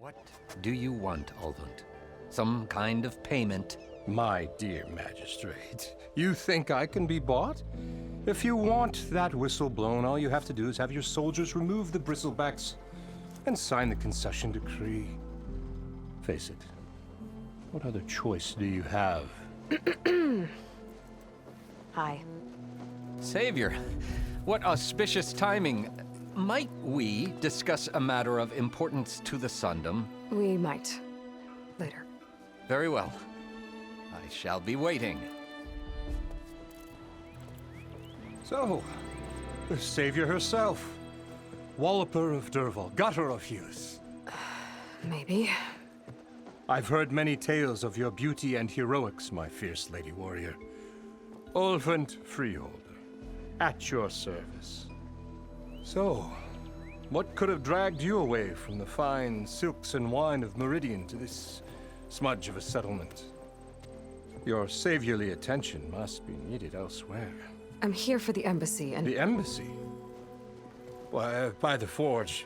What do you want, Ulvund? Some kind of payment? My dear magistrate, you think I can be bought? If you want that whistle blown, all you have to do is have your soldiers remove the bristlebacks and sign the concession decree. Face it, what other choice do you have? Hi. Savior, what auspicious timing. Might we discuss a matter of importance to the Sundom? We might. Later. Very well. I shall be waiting. So, the savior herself. Walloper of Derval, gutter of youth. Maybe. I've heard many tales of your beauty and heroics, my fierce lady warrior. Ulvund Freeholder, at your service. So, what could have dragged you away from the fine silks and wine of Meridian to this smudge of a settlement? Your saviorly attention must be needed elsewhere. I'm here for the embassy and... The embassy? Why, by the forge.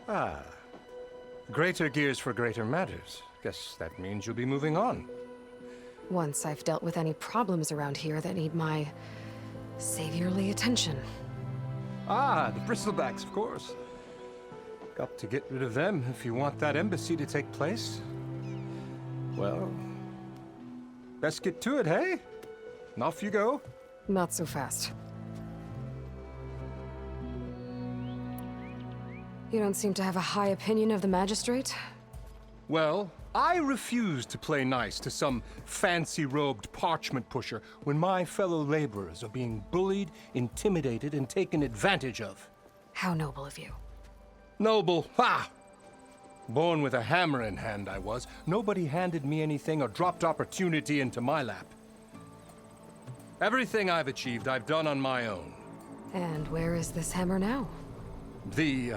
Ah. Greater gears for greater matters. Guess that means you'll be moving on. Once I've dealt with any problems around here that need my saviorly attention. Ah, the bristlebacks, of course. Got to get rid of them if you want that embassy to take place. Well, let's get to it, hey? And off you go. Not so fast. You don't seem to have a high opinion of the magistrate? Well, I refuse to play nice to some fancy-robed parchment pusher when my fellow laborers are being bullied, intimidated, and taken advantage of. How noble of you. Noble, ha! Born with a hammer in hand, I was. Nobody handed me anything or dropped opportunity into my lap. Everything I've achieved, I've done on my own. And where is this hammer now? The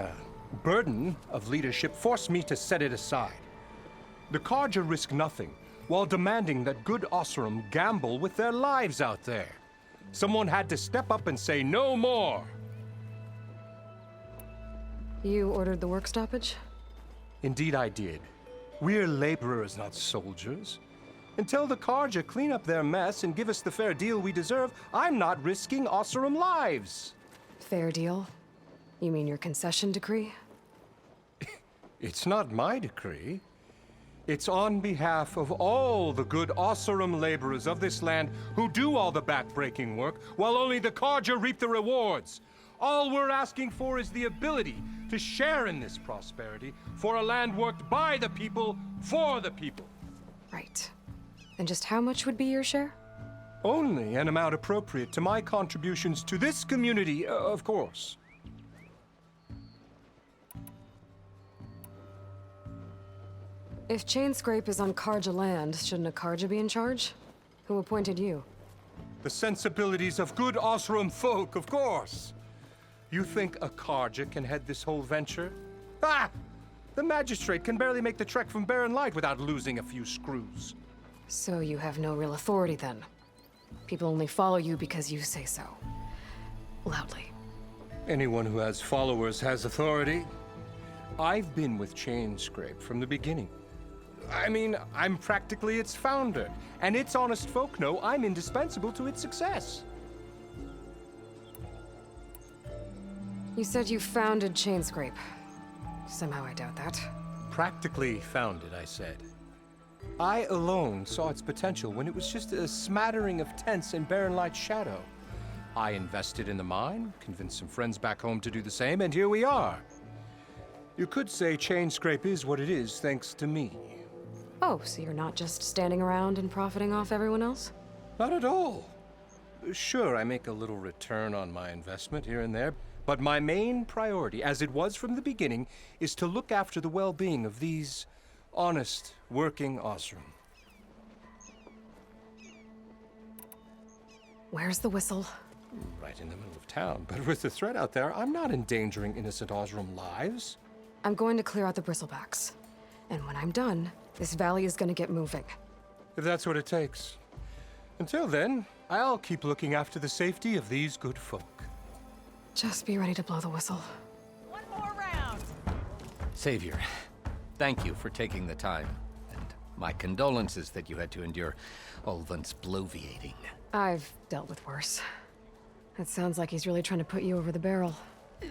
burden of leadership forced me to set it aside. The Carja risk nothing, while demanding that good Osram gamble with their lives out there. Someone had to step up and say no more. You ordered the work stoppage? Indeed I did. We're laborers, not soldiers. Until the Carja clean up their mess and give us the fair deal we deserve, I'm not risking Osram lives. Fair deal? You mean your concession decree? It's not my decree. It's on behalf of all the good Osram laborers of this land who do all the back-breaking work, while only the Carja reap the rewards. All we're asking for is the ability to share in this prosperity for a land worked by the people, for the people. Right. And just how much would be your share? Only an amount appropriate to my contributions to this community, of course. If Chainscrape is on Carja land, shouldn't a Carja be in charge? Who appointed you? The sensibilities of good Osram folk, of course. You think a Carja can head this whole venture? Ah! The magistrate can barely make the trek from Barren Light without losing a few screws. So you have no real authority then? People only follow you because you say so. Loudly. Anyone who has followers has authority. I've been with Chainscrape from the beginning. I mean, I'm practically its founder, and its honest folk know I'm indispensable to its success. You said you founded Chainscrape. Somehow I doubt that. Practically founded, I said. I alone saw its potential when it was just a smattering of tents in Barren Light's shadow. I invested in the mine, convinced some friends back home to do the same, and here we are. You could say Chainscrape is what it is thanks to me. Oh, so you're not just standing around and profiting off everyone else? Not at all. Sure, I make a little return on my investment here and there, but my main priority, as it was from the beginning, is to look after the well-being of these honest, working Osram. Where's the whistle? Right in the middle of town, but with the threat out there, I'm not endangering innocent Osram lives. I'm going to clear out the bristlebacks. And when I'm done, this valley is going to get moving. If that's what it takes. Until then, I'll keep looking after the safety of these good folk. Just be ready to blow the whistle. One more round. Savior, thank you for taking the time. And my condolences that you had to endure Ulvund's bloviating. I've dealt with worse. It sounds like he's really trying to put you over the barrel.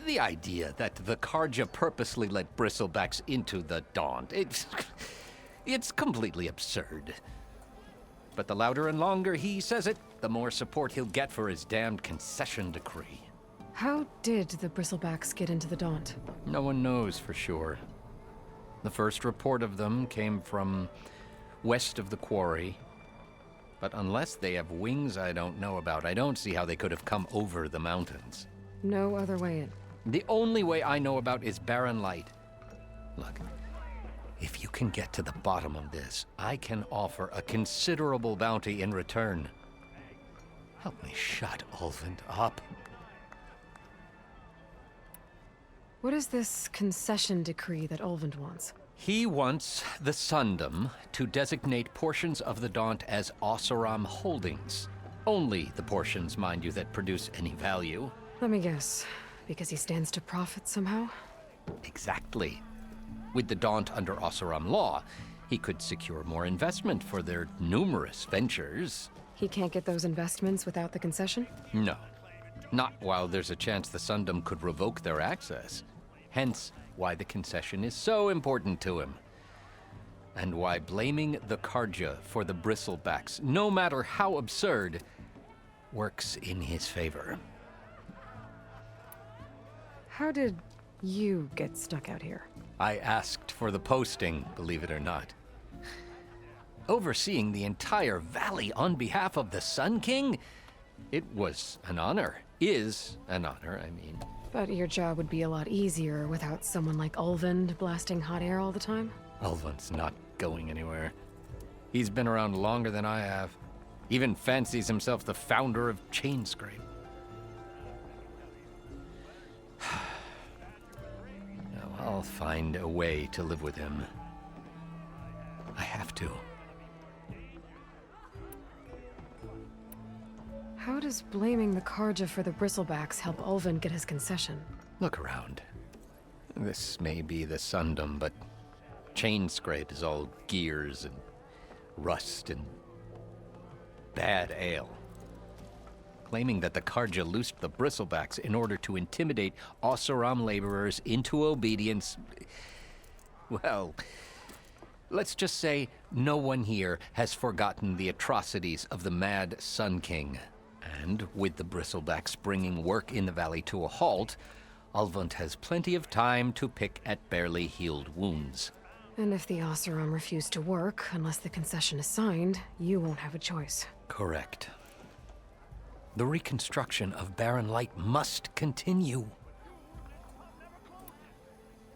The idea that the Karja purposely let bristlebacks into the Daunt, it's completely absurd. But the louder and longer he says it, the more support he'll get for his damned concession decree. How did the bristlebacks get into the Daunt? No one knows for sure. The first report of them came from west of the quarry. But unless they have wings I don't know about, I don't see how they could have come over the mountains. No other way in. The only way I know about is barren light. Look, if you can get to the bottom of this, I can offer a considerable bounty in return. Help me shut Ulvund up. What is this concession decree that Ulvund wants? He wants the Sundom to designate portions of the Daunt as Oseram holdings. Only the portions, mind you, that produce any value. Let me guess. Because he stands to profit somehow? Exactly. With the Daunt under Oseram law, he could secure more investment for their numerous ventures. He can't get those investments without the concession? No. Not while there's a chance the Sundom could revoke their access. Hence, why the concession is so important to him. And why blaming the Karja for the bristlebacks, no matter how absurd, works in his favor. How did you get stuck out here? I asked for the posting, believe it or not. Overseeing the entire valley on behalf of the Sun King? It was an honor. Is an honor, I mean. But your job would be a lot easier without someone like Ulvund blasting hot air all the time? Ulvund's not going anywhere. He's been around longer than I have. Even fancies himself the founder of Chainscrape. Now, I'll find a way to live with him. I have to. How does blaming the Karja for the bristlebacks help Ulvund get his concession? Look around. This may be the Sundom, but Chainscrape is all gears and rust and bad ale. Claiming that the Karja loosed the bristlebacks in order to intimidate Oseram laborers into obedience. Well, let's just say no one here has forgotten the atrocities of the mad Sun King. And with the bristlebacks bringing work in the valley to a halt, Ulvund has plenty of time to pick at barely healed wounds. And if the Oseram refuse to work, unless the concession is signed, you won't have a choice. Correct. The reconstruction of Barren Light must continue.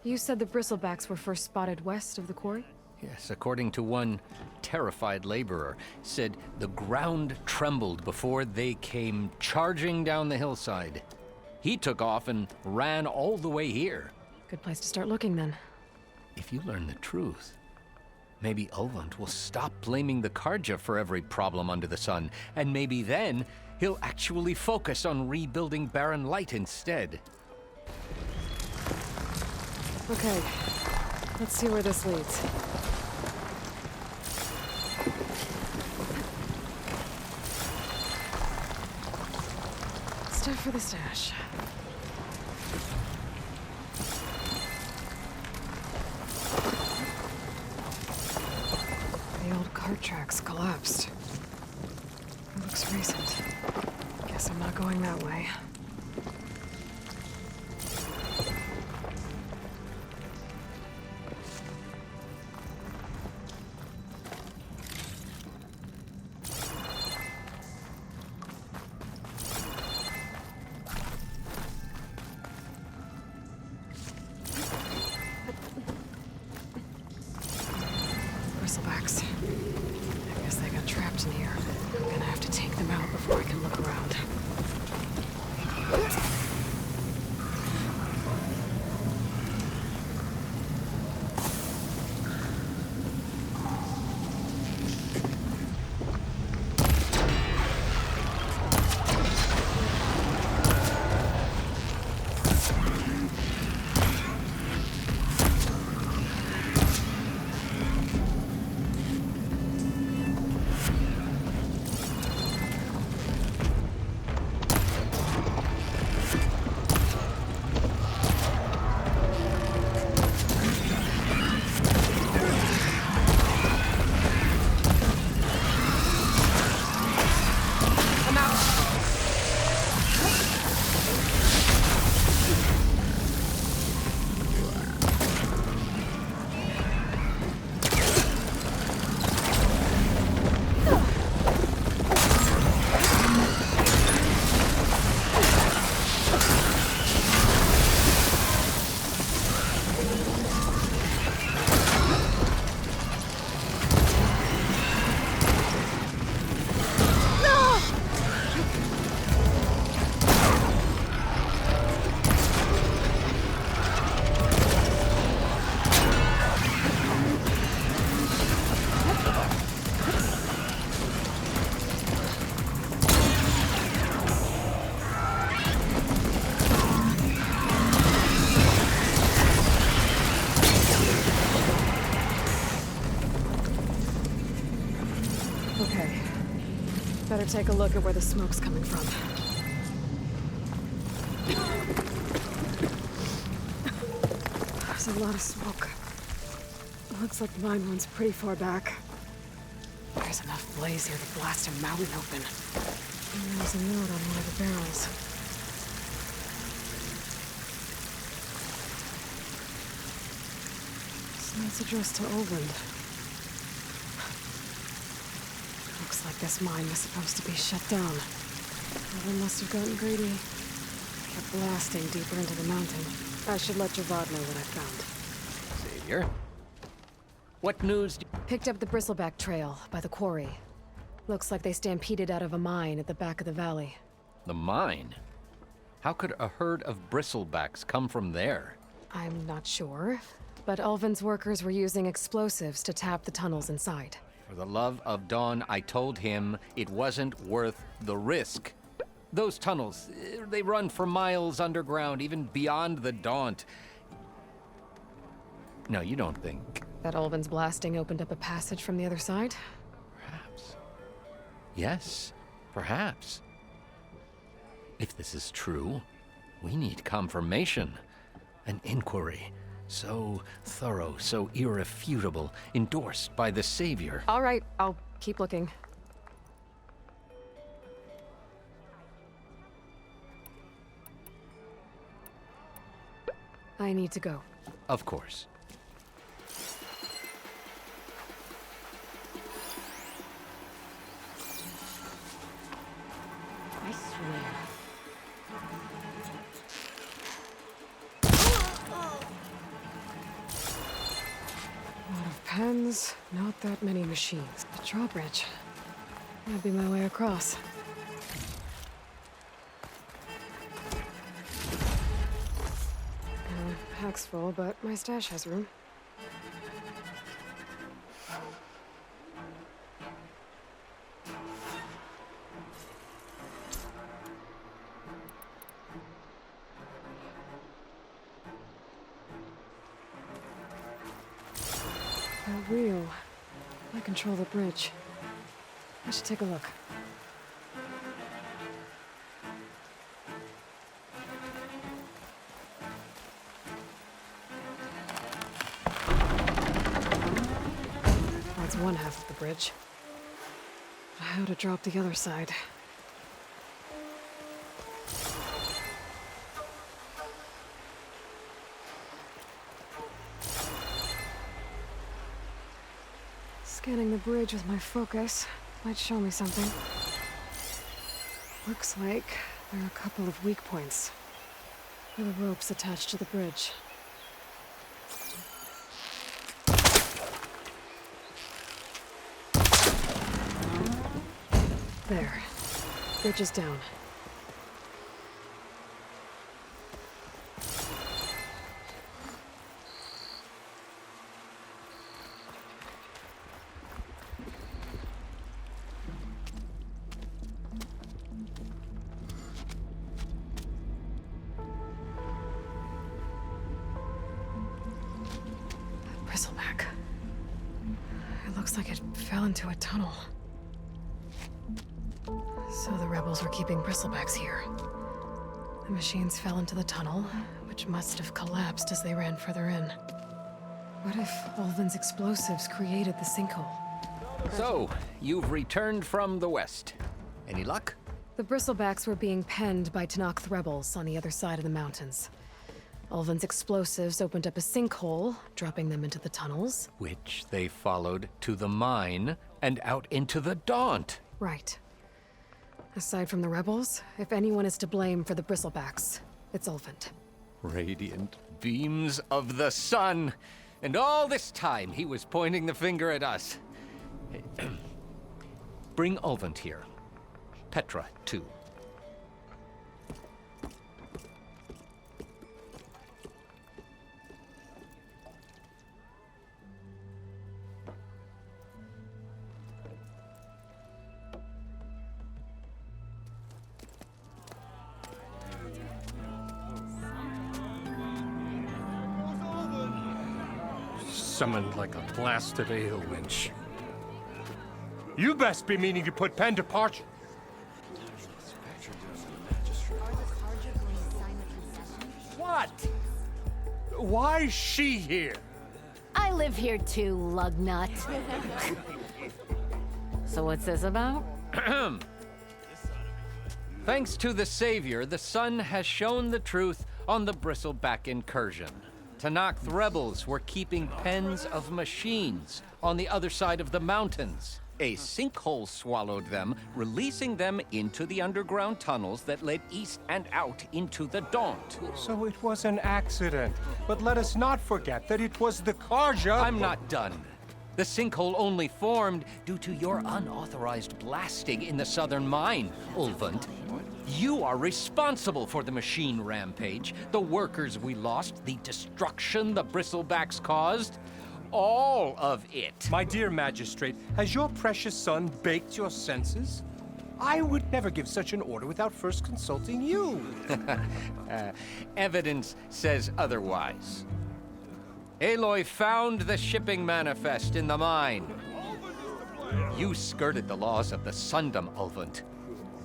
You said the bristlebacks were first spotted west of the quarry? Yes, according to one terrified laborer, said the ground trembled before they came charging down the hillside. He took off and ran all the way here. Good place to start looking, then. If you learn the truth, maybe Ulvund will stop blaming the Karja for every problem under the sun, and maybe then he'll actually focus on rebuilding Barren Light instead. Okay, let's see where this leads. Stuff for the stash. The old cart tracks collapsed. It looks recent. Guess I'm not going that way. Bristlebacks. I guess they got trapped in here. I'm gonna have to take them out before I can look around. Better take a look at where the smoke's coming from. There's a lot of smoke. Looks like the mine runs pretty far back. There's enough blaze here to blast a mountain open. And there's a note on one of the barrels. This note's addressed to Ulvund. Looks like this mine was supposed to be shut down. Ulvund must have gotten greedy. Kept blasting deeper into the mountain. I should let Javad know what I found. Savior? What news? Picked up the bristleback trail by the quarry. Looks like they stampeded out of a mine at the back of the valley. The mine? How could a herd of bristlebacks come from there? I'm not sure, but Ulvund's workers were using explosives to tap the tunnels inside. For the love of Dawn, I told him it wasn't worth the risk. Those tunnels, they run for miles underground, even beyond the Daunt. No, you don't think... That Ulvund's blasting opened up a passage from the other side? Perhaps. Yes, perhaps. If this is true, we need confirmation. An inquiry. So thorough, so irrefutable, endorsed by the Savior. All right, I'll keep looking. I need to go. Of course. I swear. A lot of pens, not that many machines. The drawbridge. That'd be my way across. Pack's full, but my stash has room. That wheel. I control the bridge. I should take a look. That's one half of the bridge. But how to drop the other side? Scanning the bridge with my focus might show me something. Looks like there are a couple of weak points. Where the ropes attached to the bridge. There. Bridge is down. Bristleback. It looks like it fell into a tunnel. So the rebels were keeping bristlebacks here. The machines fell into the tunnel, which must have collapsed as they ran further in. What if Ulvund's explosives created the sinkhole? So, you've returned from the west. Any luck? The bristlebacks were being penned by Tenakth rebels on the other side of the mountains. Ulvund's explosives opened up a sinkhole, dropping them into the tunnels. Which they followed to the mine and out into the Daunt. Right. Aside from the rebels, if anyone is to blame for the bristlebacks, it's Ulvund. Radiant beams of the sun. And all this time he was pointing the finger at us. Bring Ulvund here. Petra, too. Summoned like a blasted ale winch. You best be meaning to put pen to parchment. What? Why is she here? I live here too, lugnut. So what's this about? Thanks to the Savior, the sun has shown the truth on the Bristleback incursion. Tanakh rebels were keeping pens of machines on the other side of the mountains. A sinkhole swallowed them, releasing them into the underground tunnels that led east and out into the Daunt. So it was an accident. But let us not forget that it was the Karja. I'm not done. The sinkhole only formed due to your unauthorized blasting in the southern mine, Ulvund. You are responsible for the machine rampage, the workers we lost, the destruction the Bristlebacks caused. All of it. My dear magistrate, has your precious son baked your senses? I would never give such an order without first consulting you. Evidence says otherwise. Aloy found the shipping manifest in the mine. You skirted the laws of the Sundom, Ulvund.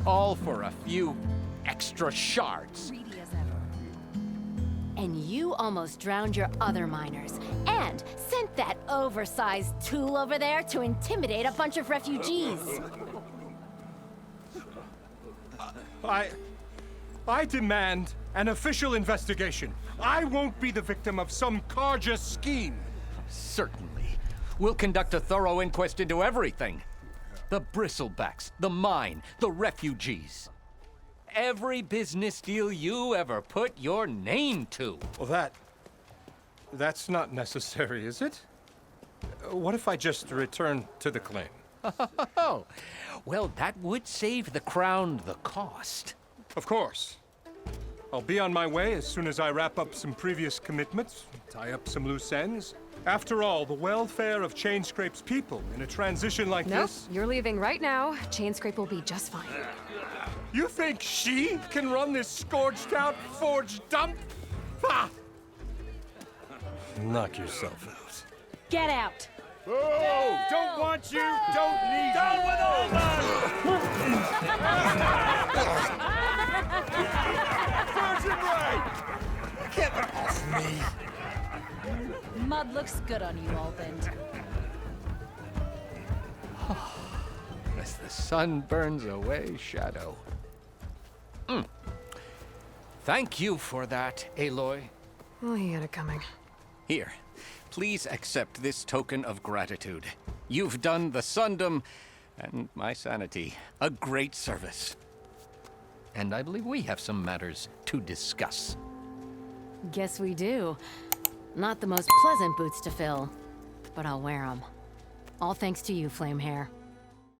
All for a few extra shards. Greedy as ever. And you almost drowned your other miners. And sent that oversized tool over there to intimidate a bunch of refugees. I demand an official investigation. I won't be the victim of some Karja scheme. Certainly. We'll conduct a thorough inquest into everything. The Bristlebacks, the mine, the refugees. Every business deal you ever put your name to. Well, that's not necessary, is it? What if I just return to the claim? Oh, well, that would save the crown the cost. Of course. I'll be on my way as soon as I wrap up some previous commitments, tie up some loose ends. After all, the welfare of Chainscrape's people in a transition like Nope, this... you're leaving right now. Chainscrape will be just fine. You think she can run this scorched-out forge dump? Ha! Knock yourself out. Get out! Oh, don't want you, don't need you. Down with all Get off me! Mud looks good on you, Ulvund. As the sun burns away shadow. Thank you for that, Aloy. Well, he had it coming. Here, please accept this token of gratitude. You've done the Sundom and my sanity a great service. And I believe we have some matters to discuss. Guess we do. Not the most pleasant boots to fill, but I'll wear them. All thanks to you, Flamehair.